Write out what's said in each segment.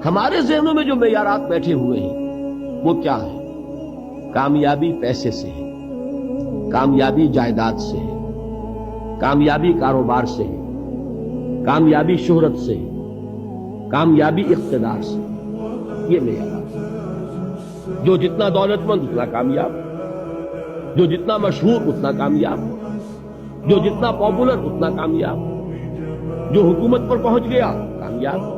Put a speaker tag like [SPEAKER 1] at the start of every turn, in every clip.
[SPEAKER 1] ہمارے ذہنوں میں جو معیارات بیٹھے ہوئے ہیں وہ کیا ہے؟ کامیابی پیسے سے ہے، کامیابی جائیداد سے ہے، کامیابی کاروبار سے ہے، کامیابی شہرت سے ہے، کامیابی اقتدار سے۔ یہ معیارات ہے۔ جو جتنا دولت مند اتنا کامیاب، جو جتنا مشہور اتنا کامیاب، جو جتنا پاپولر اتنا کامیاب، جو حکومت پر پہنچ گیا کامیاب،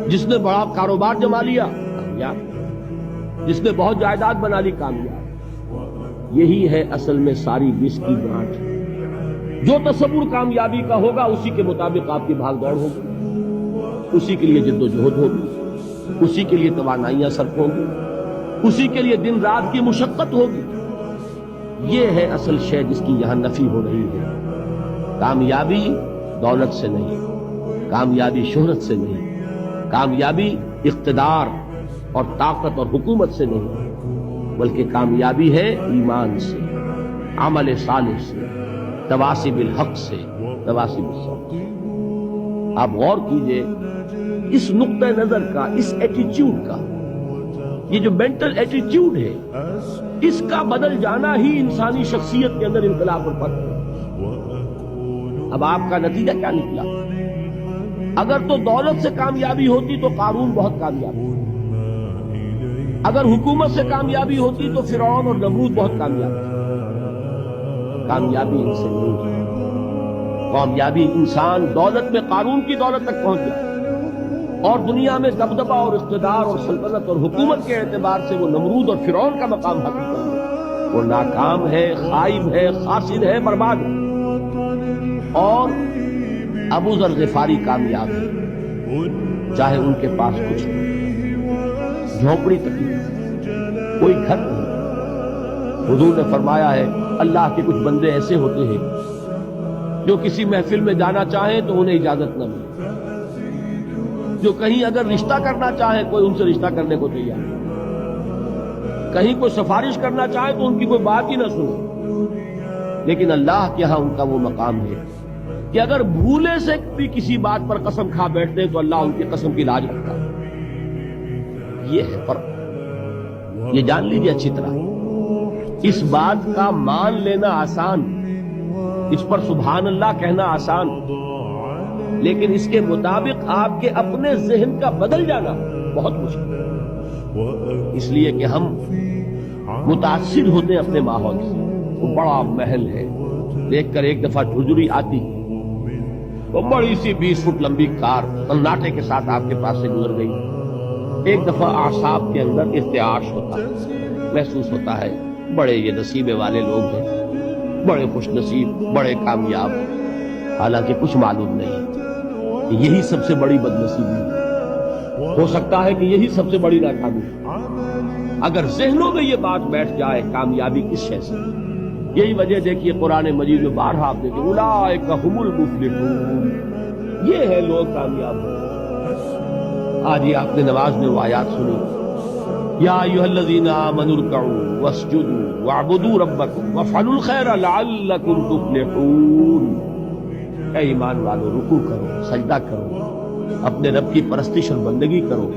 [SPEAKER 1] جس نے بڑا کاروبار جما لیا کامیاب، جس نے بہت جائیداد بنا لی کامیاب۔ یہی ہے اصل میں ساری بس کی گانٹھ۔ جو تصور کامیابی کا ہوگا اسی کے مطابق آپ کی بھاگ دوڑ ہوگی، اسی کے لیے جد و جہد ہوگی، اسی کے لیے توانائیاں صرف ہوں گی، اسی کے لیے دن رات کی مشقت ہوگی۔ یہ ہے اصل شے جس کی یہاں نفی ہو رہی ہے۔ کامیابی دولت سے نہیں، کامیابی شہرت سے نہیں، کامیابی اقتدار اور طاقت اور حکومت سے نہیں، بلکہ کامیابی ہے ایمان سے، عمل صالح سے، تواصی بالحق سے، تواصی بالصبر سے۔ آپ غور کیجئے اس نقطہ نظر کا، اس ایٹیچیوڈ کا، یہ جو مینٹل ایٹیچیوڈ ہے، اس کا بدل جانا ہی انسانی شخصیت کے اندر انقلاب پر پڑتا ہے۔ اب آپ کا نتیجہ کیا نکلا؟ اگر تو دولت سے کامیابی ہوتی تو قارون بہت کامیاب ہوتا، اگر حکومت سے کامیابی ہوتی تو فرعون اور نمرود بہت کامیاب ہوتے۔ کامیابی ان سے نہیں ہے۔ کامیابی انسان دولت میں قارون کی دولت تک پہنچ جائے اور دنیا میں دبدبہ اور اقتدار اور سلطنت اور حکومت کے اعتبار سے وہ نمرود اور فرعون کا مقام حاصل کر لے، وہ ناکام ہے، خائب ہے، خاسر ہے، برباد ہے۔ اور ابو ذر غفاری کامیاب ہے، چاہے ان کے پاس کچھ نہیں، جھونپڑی تک نہیں، کوئی گھر نہیں۔ حضور نے فرمایا ہے اللہ کے کچھ بندے ایسے ہوتے ہیں جو کسی محفل میں جانا چاہیں تو انہیں اجازت نہ ملے، جو کہیں اگر رشتہ کرنا چاہیں کوئی ان سے رشتہ کرنے کو تیار نہیں، کہیں کوئی سفارش کرنا چاہے تو ان کی کوئی بات ہی نہ سنو۔ لیکن اللہ کے ہاں ان کا وہ مقام ہے کہ اگر بھولے سے بھی کسی بات پر قسم کھا بیٹھتے ہیں تو اللہ ان کی قسم کی لاج رکھتا ہے۔ یہ ہے فرق، یہ جان لیجیے اچھی طرح۔ اس بات کا مان لینا آسان، اس پر سبحان اللہ کہنا آسان، لیکن اس کے مطابق آپ کے اپنے ذہن کا بدل جانا بہت مشکل ہے۔ اس لیے کہ ہم متاثر ہوتے ہیں اپنے ماحول سے۔ وہ بڑا محل ہے، دیکھ کر ایک دفعہ ٹھجری آتی، وہ بڑی سی 20 فٹ لمبی کار سناٹے کے ساتھ آپ کے پاس سے گزر گئی۔ ایک دفعہ اعصاب کے اندر ارتعاش ہوتا ہے، محسوس ہوتا ہے بڑے یہ نصیبے والے لوگ ہیں، بڑے خوش نصیب، بڑے کامیاب، حالانکہ کچھ معلوم نہیں کہ یہی سب سے بڑی بدنصیبی ہے۔ ہو سکتا ہے کہ یہی سب سے بڑی ناکامی ہے۔ اگر ذہنوں میں یہ بات بیٹھ جائے کامیابی کس شے سے، یہی وجہ دیکھیے قرآن مجید میں بارہا آپ دیکھیں اولئک هم المفلحون، یہ ہے لوگ کامیاب ہیں۔ آج یہ آپ نے نماز میں وہ آیات سنی، یا ایھا الذین آمنوا ارکعوا واسجدوا واعبدوا ربکم وافعلوا الخیر لعلکم تفلحون۔ اے ایمان والو، رکوع کرو، سجدہ کرو، اپنے رب کی پرستش اور بندگی کرو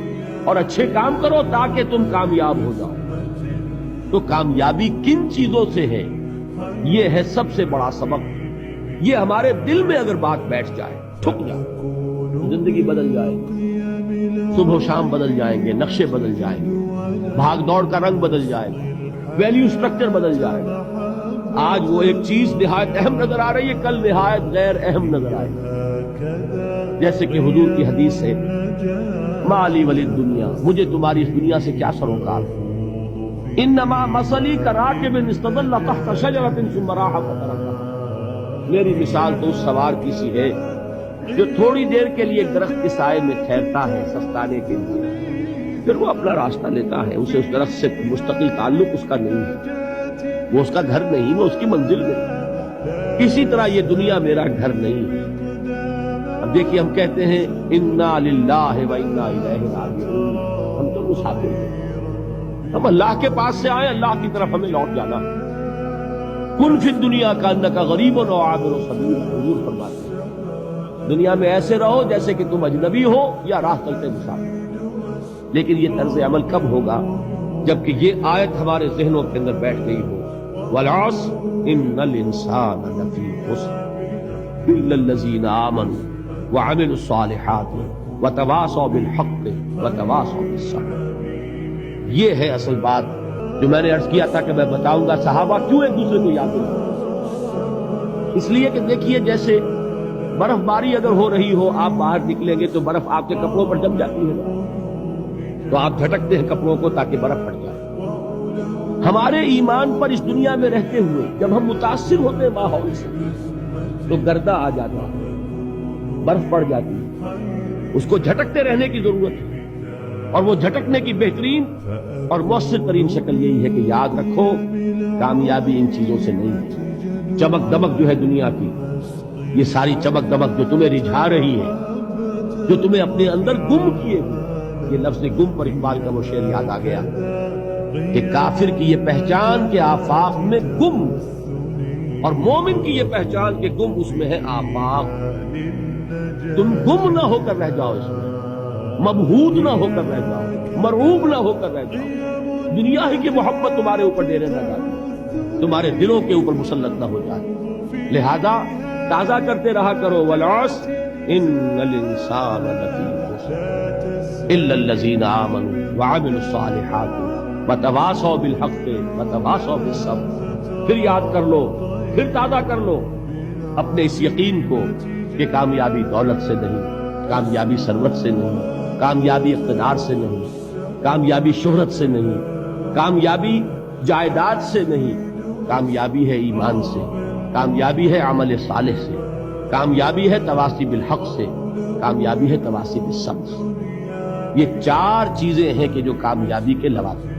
[SPEAKER 1] اور اچھے کام کرو تاکہ تم کامیاب ہو جاؤ۔ تو کامیابی کن چیزوں سے ہے؟ یہ ہے سب سے بڑا سبق۔ یہ ہمارے دل میں اگر بات بیٹھ جائے، ٹھک جائے، زندگی بدل جائے گی، صبح و شام بدل جائیں گے، نقشے بدل جائیں گے، بھاگ دوڑ کا رنگ بدل جائے گا، ویلیو سٹرکچر بدل جائے گا۔ آج وہ ایک چیز نہایت اہم نظر آ رہی ہے، کل نہایت غیر اہم نظر آئے گی۔ جیسے کہ حضور کی حدیث ہے مالی ولی دنیا، مجھے تمہاری اس دنیا سے کیا سروکار ہے، انما مثلی کراکب استظل تحت شجرۃ ثم راح فترکها، میری مثال تو اس سوار کی سی ہے جو تھوڑی دیر کے لیے درخت کے سائے میں ٹھہرتا ہے سستانے کے لیے، پھر وہ اپنا راستہ لیتا ہے۔ اسے اس درخت سے مستقل تعلق اس کا نہیں ہے، وہ اس کا گھر نہیں، وہ اس کی منزل نہیں۔ اسی طرح یہ دنیا میرا گھر نہیں ہے۔ اب دیکھیے ہم کہتے ہیں انا للہ و انا الیہ راجعون، ہم تو مسافر ہیں، ہم اللہ کے پاس سے آئے، اللہ کی طرف ہمیں لوٹ جانا ہے۔ کن فی الدنیا کانک غریب و عابر سبیل، حضور فرماتے ہیں دنیا میں ایسے رہو جیسے کہ تم اجنبی ہو یا راہ چلتے مسافر۔ لیکن یہ طرز عمل کب ہوگا؟ جبکہ یہ آیت ہمارے ذہنوں کے اندر بیٹھ گئی ہو، والعصر ان الانسان لفی خسر الا الذین آمنوا وعملوا الصالحات وتواصوا بالحق وتواصوا بالصبر۔ یہ ہے اصل بات جو میں نے عرض کیا تھا کہ میں بتاؤں گا صحابہ کیوں ایک دوسرے کو یاد کرتے، اس لیے کہ دیکھیے جیسے برف باری اگر ہو رہی ہو، آپ باہر نکلیں گے تو برف آپ کے کپڑوں پر جم جاتی ہے، تو آپ جھٹکتے ہیں کپڑوں کو تاکہ برف پڑ جائے۔ ہمارے ایمان پر اس دنیا میں رہتے ہوئے جب ہم متاثر ہوتے ہیں ماحول سے تو گردہ آ جاتا ہے، برف پڑ جاتی ہے، اس کو جھٹکتے رہنے کی ضرورت ہے، اور وہ جھٹکنے کی بہترین اور مؤثر ترین شکل یہی ہے کہ یاد رکھو کامیابی ان چیزوں سے نہیں ہے۔ چمک دمک جو ہے دنیا کی، یہ ساری چمک دمک جو تمہیں رجھا رہی ہے، جو تمہیں اپنے اندر گم کیے ہوئے، یہ لفظ گم پر اقبال کا وہ شعر یاد آ گیا کہ کافر کی یہ پہچان کے آفاق میں گم، اور مومن کی یہ پہچان کے گم اس میں ہے آفاق۔ تم گم نہ ہو کر رہ جاؤ اس میں، مبہوت نہ ہو کر رہ جاؤ، مرعوب نہ ہو کر رہ جاؤ، دنیا ہی کی محبت تمہارے اوپر ڈیرے نہ ڈالے، تمہارے دلوں کے اوپر مسلط نہ ہو جائے۔ لہذا تازہ کرتے رہا کرو، والعصر ان الانسان لفی خسر الا الذین آمنوا وعملوا الصالحات وتواصوا بالحق وتواصوا بالصبر۔ پھر یاد کر لو، پھر تازہ کر لو اپنے اس یقین کو کہ کامیابی دولت سے نہیں، کامیابی ثروت سے نہیں، کامیابی اقتدار سے نہیں، کامیابی شہرت سے نہیں، کامیابی جائیداد سے نہیں، کامیابی ہے ایمان سے، کامیابی ہے عمل صالح سے، کامیابی ہے تواصی بالحق سے، کامیابی ہے تواصی بالصبر سے۔ یہ چار چیزیں ہیں کہ جو کامیابی کے لوازم